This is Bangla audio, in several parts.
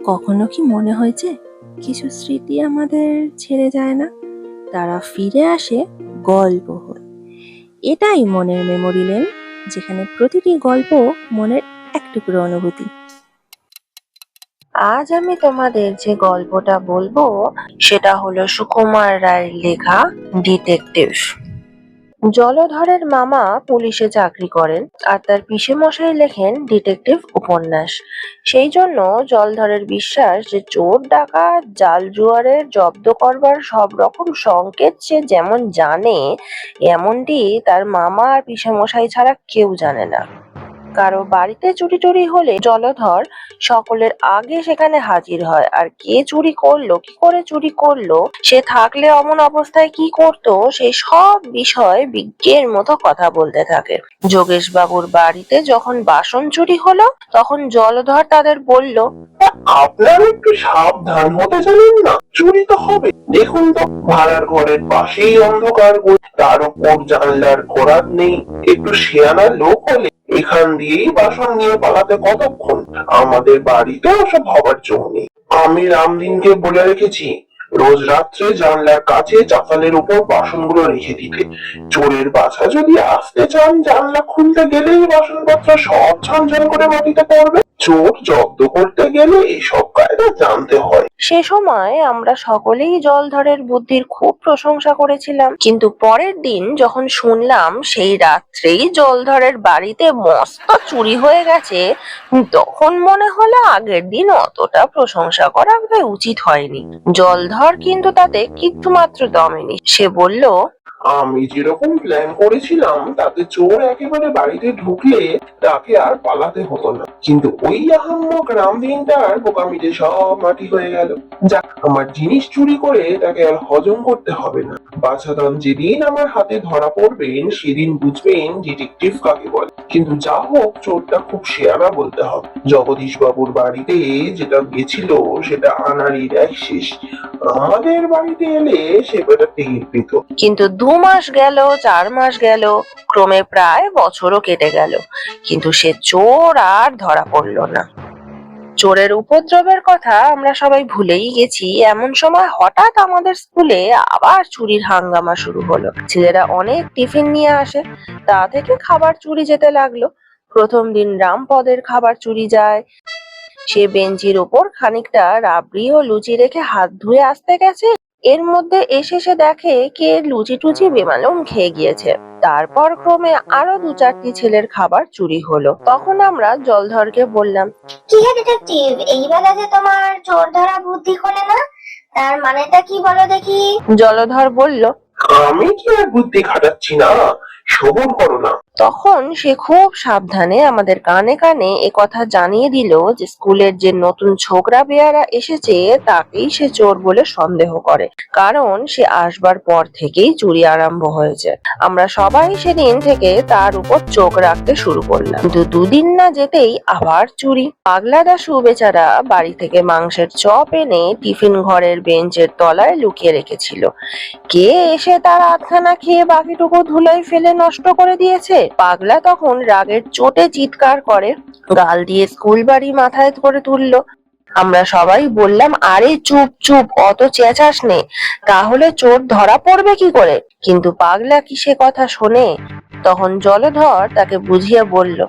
কখনো কি মনে হয়েছে কিছু স্মৃতি আমাদের ছেড়ে যায় না, তারা ফিরে আসে গল্প হয়ে। এটাই মনের মেমোরি লেন, যেখানে প্রতিটি গল্প মনের এক টুকরো অনুভূতি। আজ আমি তোমাদের যে গল্পটা বলবো সেটা হলো সুকুমার রায়ের লেখা ডিটেকটিভ। জলধরের মামা পুলিশে চাকরি করেন আর তার পিসেমশাই লেখেন ডিটেকটিভ উপন্যাস। সেই জন্য জলধরের বিশ্বাস যে চোর ডাকাত জাল জুয়ারের জব্দ করবার সব রকম সংকেত সে যেমন জানে, এমনটি তার মামা আর পিসেমশাই ছাড়া কেউ জানে না। কারো বাড়িতে চুরি টুরি হলে জলধর সকলের আগে সেখানে হাজির হয়, আর কে চুরি করলো, কি করে চুরি করলো, সে থাকলে অমন অবস্থায় কি করতো, সেই সব বিষয় বিজ্ঞের মতো কথা বলতে থাকে। যোগেশ বাবুর বাড়িতে যখন বাসন চুরি হলো তখন জলধর তাদের বলল, আপনারা একটু সাবধান হতে জানেন না, চুরি তো হবে। দেখুন তো, ভাড়ার ঘরের পাশেই অন্ধকার, তার উপর জানলার করাত নেই। একটু শেয়ানা লোক হলে এখান দিয়েই বাসন নিয়ে পালাতে কতক্ষণ। আমাদের বাড়িতে ওসব হবার জন্য নেই। আমি রামদিনকে বলে রেখেছি রোজ রাত্রে জানলার কাছে চাতালের উপর বাসনগুলো রেখে দিতে। চোরের বাছা যদি আসতে চান, জানলা খুলতে গেলেই বাসনপত্র সব ঝনঝন করে মাটিতে পড়বে। চোর জব্দ করতে গেলে এইসব কায়দা জানতে হয়। সে সময় আমরা সকলেই জলধরের বুদ্ধির খুব প্রশংসা করেছিলাম, কিন্তু পরের দিন যখন শুনলাম সেই রাত্রেই জলধরের বাড়িতে মস্ত চুরি হয়ে গেছে, তখন মনে হলো আগের দিন অতটা প্রশংসা করা উচিত হয়নি। জলধর কিন্তু তাতে কিচ্ছু মাত্র দমেনি। সে বলল, আমি যেরকম প্ল্যান করেছিলাম তাতে চোর একেবারে বাড়িতে ঢুকলে তাকে আর পালাতে হতো না, কিন্তু ওই আহাম্মক রামদিনটার বোকামিতে সব মাটি হয়ে গেল। যাক, আমার জিনিস চুরি করে তাকে আর হজম করতে হবে না। বাছাধন যেদিন আমার হাতে ধরা পড়বেন সেদিন বুঝবেন ডিটেকটিভ কাকে বলে। কিন্তু যা হোক, চোরটা খুব শেয়ানা বলতে হবে। জগদীশ বাবুর বাড়িতে যেটা গেছিল সেটা আনাড়ির এক শেষ। আমাদের বাড়িতে এলে সে বেটা টের পেত। কিন্তু 2 মাস গেল, 4 মাস গেল, ক্রমে প্রায় বছরও কেটে গেল, কিন্তু সে চোর আর ধরা পড়ল না। চোরের উপদ্রবের কথা আমরা সবাই ভুলেই গেছি। এমন সময় হঠাৎ আমাদের স্কুলে আবার চুরির হাঙ্গামা শুরু হলো। ছেলেরা অনেক টিফিন নিয়ে আসে, তা থেকে খাবার চুরি যেতে লাগলো। প্রথম দিন রামপদের খাবার চুরি যায়। সে বেঞ্চির উপর খানিকটা রাবড়ি ও লুচি রেখে হাত ধুয়ে আসতে গেছে, এর মধ্যে এসে সে দেখে কে লুচি টুচি বেমালুম খেয়ে গিয়েছে। তারপর ক্রমে আরো 2-4টি ছেলের খাবার চুরি হলো। তখন আমরা জলধরকে বললাম, কি হে ডিটেকটিভ, এই বেলাতে তোমার চোর ধরা বুদ্ধি খোলে না? তার মানেটা কি বলো দেখি? জলধর বলল, আমি কি আর বুদ্ধি খাটাচ্ছি না, সবুর করো না। তখন সে খুব সাবধানে আমাদের কানে কানে একথা জানিয়ে দিল যে স্কুলের যে নতুন ছোকরা বেয়ারা এসেছে তাকেই সে চোর বলে সন্দেহ করে, কারণ সে আসবার পর থেকেই চুরি আরম্ভ হয়েছে। আমরা সবাই সেদিন থেকে তার উপর চোখ রাখতে শুরু করলাম, কিন্তু 2 দিন না যেতেই আবার চুরি। পাগলা দাশু বেচারা বাড়ি থেকে মাংসের চপ এনে টিফিন ঘরের বেঞ্চের তলায় লুকিয়ে রেখেছিল। কে এসে তার আধখানা খেয়ে বাকিটুকু ধুলোয় ফেলে নষ্ট করে দিয়েছে। পাগলা তখন রাগের চোটে চিৎকার করে, গাল দিয়ে স্কুল বাড়ি মাথায় করে তুললো। আমরা সবাই বললাম, আরে চুপ চুপ, অত চেঁচাস নে, তাহলে চোর ধরা পড়বে কি করে। কিন্তু পাগলা কি সে কথা শোনে? তখন জলধর তাকে বুঝিয়ে বলল,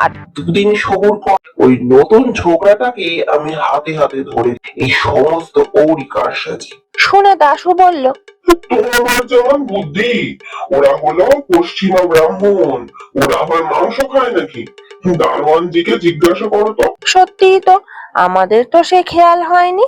আর 2 দিন সবুর কর, ওই নতুন ছোকরাটাকে আমি হাতে হাতে ধরে এই সমস্ত ওরই কারসাজি। শুনে দাশু বলল, তোমার যেমন বুদ্ধি, ওরা হলো পশ্চিমা ব্রাহ্মণ, ওরা আবার মাংস খায় নাকি? দারোয়ানজিকে জিজ্ঞাসা করো তো। সত্যিই তো, আমাদের তো সে খেয়াল হয়নি।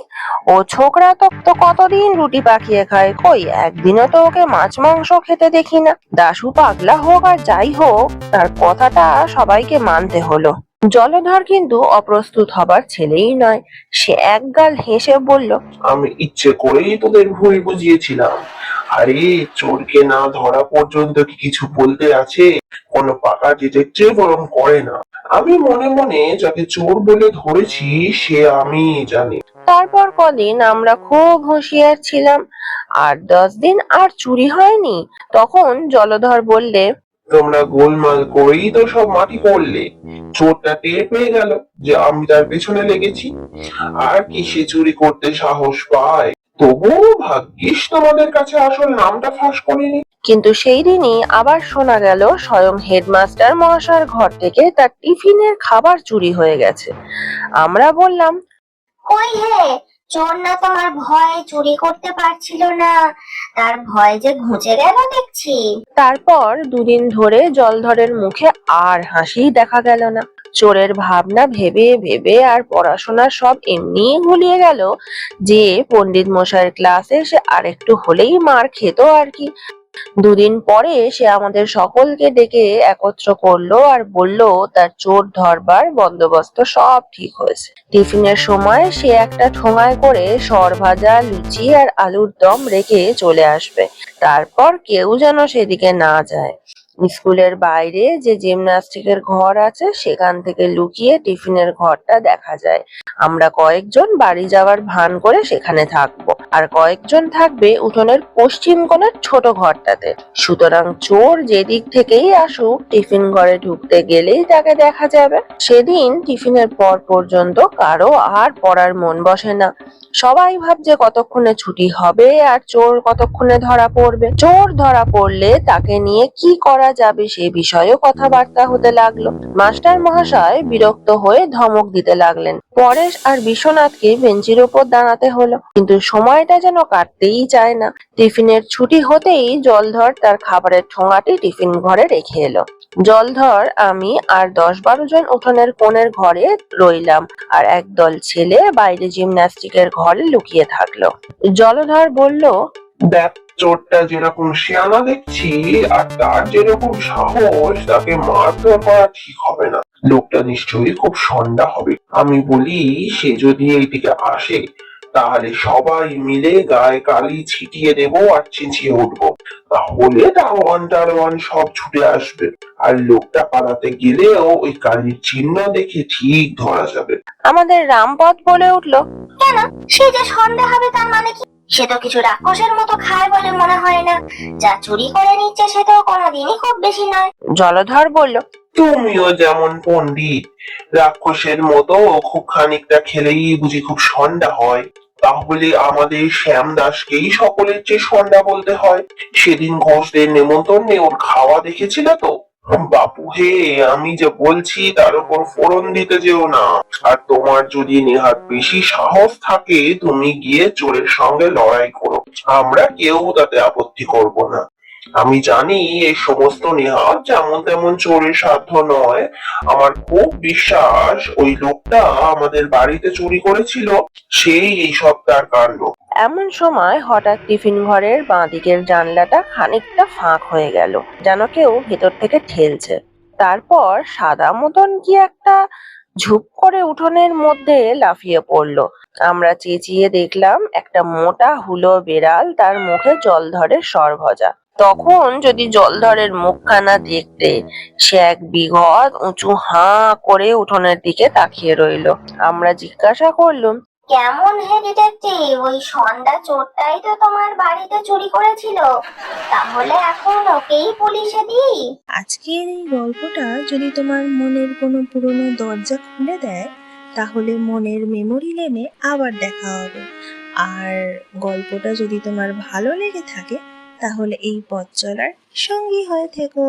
ও ছোকরা তো কতদিন রুটি পাকিয়ে খায়, কই একদিনও তো ওকে মাছ মাংস খেতে দেখি না। দাশু পাগলা হোক আর যাই হোক, তার কথাটা সবাইকে মানতে হলো। জলধর কিন্তু অপ্রস্তুত হবার ছেলেই নয়। সে একগাল হেসে বলল, আমি ইচ্ছে করেই তোদের ভুল বুঝিয়েছিলাম। আরে, চোরকে না ধরা পর্যন্ত কি কিছু বলতে আছে? কোন পাকা ডিটেকটিভ ওরম করে না। আমি মনে মনে যাকে চোর বলে ধরেছি সে আমি জানি। তারপর কদিন আমরা খুব হুঁশিয়ার ছিলাম, আর 10 দিন আর চুরি হয়নি। তখন জলধর বললে, তোমরা গোলমাল করেই তো সব মাটি করলে। চোরটা টের পেয়ে গেল যে আমি তার পেছনে লেগেছি, আর কি সে চুরি করতে সাহস পায়। তবুও ভাগ্যিস তোমাদের কাছে আসল নামটা ফাঁস করিনি। কিন্তু সেই দিনই আবার শোনা গেল স্বয়ং হেডমাস্টার মহাশয়ের ঘর থেকে তার টিফিনের খাবার চুরি হয়ে গেছে। আমরা বললাম, কই হে, চোর না তোমার ভয়ে চুরি করতে পারছিল না, তার ভয় যে ঘুচে গেল দেখছি। তারপর দুদিন ধরে জলধরের মুখে আর হাসি দেখা গেল না। চোরের ভাবনা ভেবে ভেবে আর পড়াশোনা সব এমনি গুলিয়ে গেল যে পণ্ডিত মশাইয়ের ক্লাসে সে আরেকটু হলেই মার খেত আর কি। দুদিন পরে সে আমাদের সকলকে ডেকে একত্র করলো আর বলল তার চোর ধরবার বন্দোবস্ত সব ঠিক হয়েছে। টিফিনের সময় সে একটা ঠোঙায় করে সর ভাজা, লুচি আর আলুর দম রেখে চলে আসবে। তারপর কেউ যেন সেদিকে না যায়। স্কুলের বাইরে যে জিমন্যাস্টিকের ঘর আছে সেখান থেকে লুকিয়ে টিফিনের ঘরটা দেখা যায়। আমরা কয়েকজন বাড়ি যাওয়ার ভান করে সেখানে থাকবো, আর কয়েকজন থাকবে উঠোনের পশ্চিম কোণের ছোট ঘরটাতে। সুতরাং চোর যেদিক থেকেই আসুক টিফিন ঘরে ঢুকতে গেলেই তাকে দেখা যাবে। সেদিন টিফিনের পর পর্যন্ত কারো আর পড়ার মন বসে না। সবাই ভাবছে কতক্ষণে ছুটি হবে আর চোর কতক্ষণে ধরা পড়বে। চোর ধরা পড়লে তাকে নিয়ে কি করা যাবে সে বিষয়েও কথাবার্তা হতে লাগলো। মাস্টার মহাশয় বিরক্ত হয়ে ধমক দিতে লাগলেন। পরেশ আর বিশ্বনাথকে বেঞ্চির ওপর দাঁড়াতে হলো, কিন্তু সময়টা যেন কাটতেই চায় না। টিফিনের ছুটি হতেই জলধর তার খাবারের ঠোঙাটি টিফিন ঘরে রেখে এলো। জলধর, আমি আর 10-12 জন উঠোনের কোণের ঘরে রইলাম, আর একদল ছেলে বাইরে জিমন্যাস্টিকের ঘরে লুকিয়ে থাকলো। জলধর বলল, দেখ, চোরটা যেরকম শিয়ানা দেখছি আর তার যেরকম সাহস, তাকে মারধর করা ঠিক হবে না। লোকটা নিশ্চয়ই খুব সন্ধ্যা হবে। আমি বলি, সে যদি এইদিকে আসে তাহলে সবাই মিলে গায়ে কালি ছিটিয়ে দেবো আর চেঁচিয়ে উঠবো। তাহলে দারোয়ান সব ছুটে আসবে, আর লোকটা পালাতে গেলেও ওই কালির চিহ্ন দেখে ঠিক ধরা যাবে। আমাদের রামপদ বলে উঠল, কেন, সে যে সন্দেহ হবে তার মানে কি? সে তো কিছু রাক্ষসের মতো খায় বলে মনে হয় না। যা চুরি করে নিচ্ছে সে তো কোনোদিনই খুব বেশি নয়। জলধর বলল, তুমিও যেমন পণ্ডিত, রাক্ষসের মতো খুব খানিকটা খেলেই বুঝি খুব সন্ধ্যা হয়? তাহলে আমাদের শ্যাম দাসকেই সকলের চেয়ে সন্ধ্যা বলতে হয়। সেদিন ঘোষদের নেমন্তন্নে ওর খাওয়া দেখেছিলে তো? বাপু হে, আমি যে বলছি তার উপর ফোড়ন দিতে যেও না। আর তোমার যদি নেহাত বেশি সাহস থাকে তুমি গিয়ে চোরের সঙ্গে লড়াই করো, আমরা কেউ তাতে আপত্তি করব না। আমি জানি এই সমস্ত নেহাত যেমন তেমন চোরের সাধ্য নয়। আমার খুব বিশ্বাস ওই লোকটা আমাদের বাড়িতে চুরি করেছিল, সেই এইসব তার কাণ্ড। এমন সময় হঠাৎ টিফিন ঘরের বাঁদিকের জানলাটা খানিকটা ফাঁক হয়ে গেল, যেন কেউ ভেতর থেকে ঠেলছে। তারপর সাদা মতন কি একটা ঝুপ করে উঠোনের মধ্যে লাফিয়ে পড়লো। আমরা চেঁচিয়ে দেখলাম একটা মোটা হুলো বেড়াল, তার মুখে জলধরের সরভজা। তখন যদি জলধরের মুখখানা দেখতে, সে এক বিঘত উঁচু হাঁ করে উঠোনের দিকে তাকিয়ে রইলো। আমরা জিজ্ঞাসা করলুম, কেমন হে ডিটেকটিভ, ওই সন্ধ্যা চোরটাই তো তোমার বাড়িতে চুরি করেছিল, তাহলে এখন ওকেই পুলিশে দিই? আজকের এই গল্পটা যদি তোমার মনের কোনো পুরনো দরজা খুলে দেয়, তাহলে মনের মেমোরি লেনে আবার দেখা হবে। আর গল্পটা যদি তোমার ভালো লেগে থাকে, তাহলে এই পথ চলার সঙ্গী হয়ে থেকো।